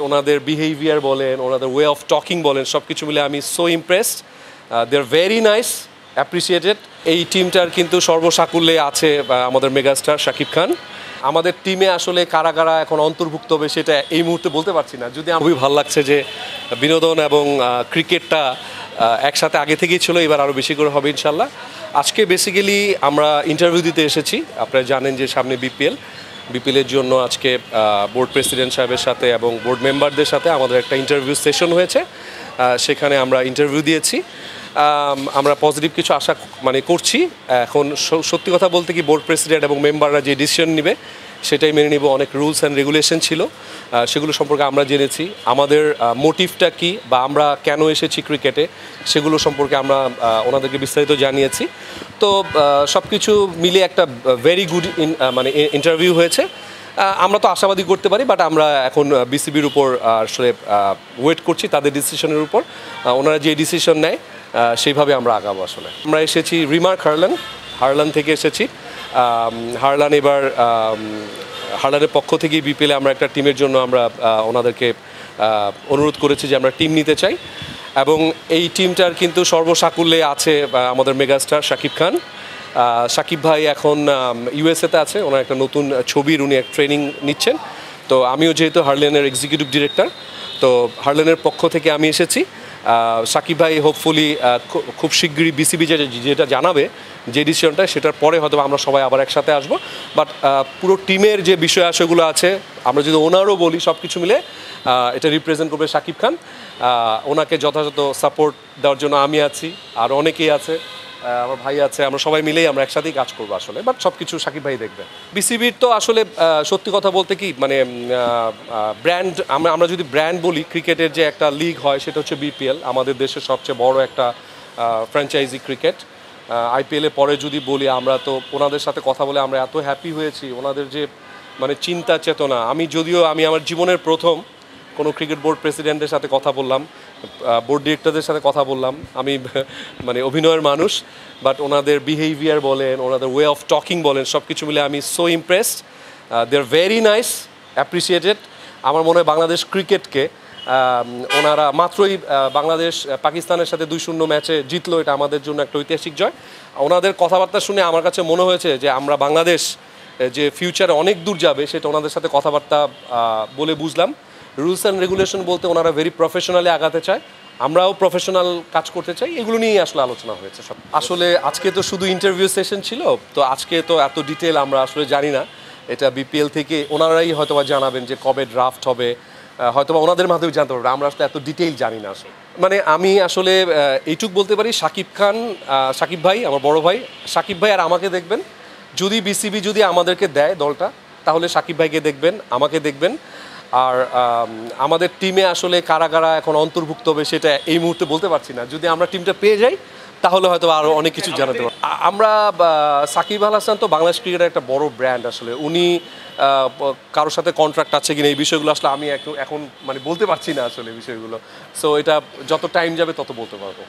ওনাদের বিহেভিয়ার বলেন, ওনাদের ওয়ে অফ টকিং বলেন, সব কিছু মিলে আমি so impressed. They are very nice, appreciated. এই টিমটার কিন্তু সর্বসাকুল্যে আছে আমাদের মেগাস্টার শাকিব খান। আমাদের টিমে আসলে কারা কারা এখন অন্তর্ভুক্ত হবে সেটা এই মুহূর্তে বলতে পারছি না। যদি খুবই ভালো লাগছে যে বিনোদন এবং ক্রিকেটটা একসাথে আগে থেকেই ছিল, এবার আরও বেশি করে হবে ইনশাল্লাহ। আজকে বেসিক্যালি আমরা ইন্টারভিউ দিতে এসেছি। আপনারা জানেন যে সামনে বিপিএলের জন্য আজকে বোর্ড প্রেসিডেন্ট সাহেবের সাথে এবং বোর্ড মেম্বারদের সাথে আমাদের একটা ইন্টারভিউ সেশন হয়েছে। সেখানে আমরা ইন্টারভিউ দিয়েছি। আমরা পজিটিভ কিছু আশা করছি। এখন সত্যি কথা বলতে কি, বোর্ড প্রেসিডেন্ট এবং মেম্বাররা যে ডিসিশন নেবে সেটাই মেনে নিব। অনেক রুলস অ্যান্ড রেগুলেশন ছিল, সেগুলো সম্পর্কে আমরা জেনেছি। আমাদের মোটিভটা কি বা আমরা কেন এসেছি ক্রিকেটে, সেগুলো সম্পর্কে আমরা ওনাদেরকে বিস্তারিত জানিয়েছি। তো সব কিছু মিলে একটা ভেরি গুড ইন্টারভিউ হয়েছে। আমরা তো আশাবাদী করতে পারি, বাট আমরা এখন বিসিবির উপর আসলে ওয়েট করছি, তাদের ডিসিশনের উপর। ওনারা যে ডিসিশন নেয় সেইভাবে আমরা আগাবো। আসলে আমরা এসেছি রিমার্ক হারলান থেকে এসেছি। হারলান এবার হারলানের পক্ষ থেকেই বিপিএলে আমরা একটা টিমের জন্য আমরা ওনাদেরকে অনুরোধ করেছি যে আমরা টিম নিতে চাই। এবং এই টিমটার কিন্তু সর্বসাকুল্যে আছে আমাদের মেগাস্টার শাকিব খান। শাকিব ভাই এখন ইউএসএতে আছে, ওনার একটা নতুন ছবির উনি এক ট্রেনিং নিচ্ছেন। তো আমিও যেহেতু হারলেনের এক্সিকিউটিভ ডিরেক্টর, তো হারলেনের পক্ষ থেকে আমি এসেছি। শাকিব ভাই হোপফুলি খুব শীঘ্রই বিসিবি যেটা জানাবে যে ডিসিশনটা, সেটার পরে হয়তো আমরা সবাই আবার একসাথে আসবো। বাট পুরো টিমের যে বিষয় আশয়গুলো আছে, আমরা যদি ওনারও বলি, সব কিছু মিলে এটা রিপ্রেজেন্ট করবে শাকিব খান। ওনাকে যথাযথ সাপোর্ট দেওয়ার জন্য আমি আছি, আর অনেকেই আছে, আমার ভাই আছে, আমরা সবাই মিলেই আমরা একসাথেই কাজ করবো আসলে। বাট সব কিছু শাকিব ভাই দেখবে। বিসিবির তো আসলে সত্যি কথা বলতে কি, ব্র্যান্ড, আমরা যদি ব্র্যান্ড বলি, ক্রিকেটের যে একটা লিগ হয় সেটা হচ্ছে বিপিএল, আমাদের দেশের সবচেয়ে বড় একটা ফ্র্যাঞ্চাইজি ক্রিকেট। আইপিএলের পরে যদি বলি, আমরা তো ওনাদের সাথে কথা বলে আমরা এত হ্যাপি হয়েছি। ওনাদের যে চিন্তা চেতনা, আমি আমার জীবনের প্রথম কোনো ক্রিকেট বোর্ড প্রেসিডেন্টের সাথে কথা বললাম, বোর্ড ডিরেক্টরদের সাথে কথা বললাম। আমি অভিনয়ের মানুষ, বাট ওনাদের বিহেভিয়ার বলেন, ওনাদের ওয়ে অফ টকিং বলেন, সব কিছু মিলে আমি so impressed. They are very nice, appreciated. আমার মনে হয় বাংলাদেশ ক্রিকেটকে ওনারা মাত্রই বাংলাদেশ পাকিস্তানের সাথে 2-0 ম্যাচে জিতলো, এটা আমাদের জন্য একটা ঐতিহাসিক জয়। ওনাদের কথাবার্তা শুনে আমার কাছে মনে হয়েছে যে আমরা বাংলাদেশ যে ফিউচারে অনেক দূর যাবে, সেটা ওনাদের সাথে কথাবার্তা বলে বুঝলাম। রুলস অ্যান্ড রেগুলেশন বলতে ওনারা ভেরি প্রফেশনালি আগাতে চায়, আমরাও প্রফেশনাল কাজ করতে চাই, এগুলো নিয়েই আসলে আলোচনা হয়েছে সব। আসলে আজকে তো শুধু ইন্টারভিউ সেশন ছিল, তো আজকে তো এত ডিটেল আমরা আসলে জানি না। এটা বিপিএল থেকে ওনারাই হয়তোবা জানাবেন যে কবে ড্রাফট হবে, হয়তোবা ওনাদের মাধ্যমে জানতে পারবে। আমরা আসলে এত ডিটেইল জানি না আসলে। আমি আসলে এইটুক বলতে পারি, শাকিব ভাই আমার বড় ভাই, শাকিব ভাই আর আমাকে দেখবেন। যদি বিসিবি যদি আমাদেরকে দেয় দলটা, তাহলে শাকিব ভাইকে দেখবেন, আমাকে দেখবেন। আর আমাদের টিমে আসলে কারা কারা এখন অন্তর্ভুক্ত হবে সেটা এই মুহূর্তে বলতে পারছি না। যদি আমরা টিমটা পেয়ে যাই, তাহলে হয়তো আরও অনেক কিছু জানাতে পারবো। আমরা সাকিব আল হাসান তো বাংলাদেশ ক্রিকেটের একটা বড় ব্র্যান্ড। আসলে উনি কারোর সাথে কন্ট্রাক্ট আছে কিনা এই বিষয়গুলো আসলে আমি এখন বলতে পারছি না আসলে বিষয়গুলো। সো এটা যত টাইম যাবে তত বলতে পারবো।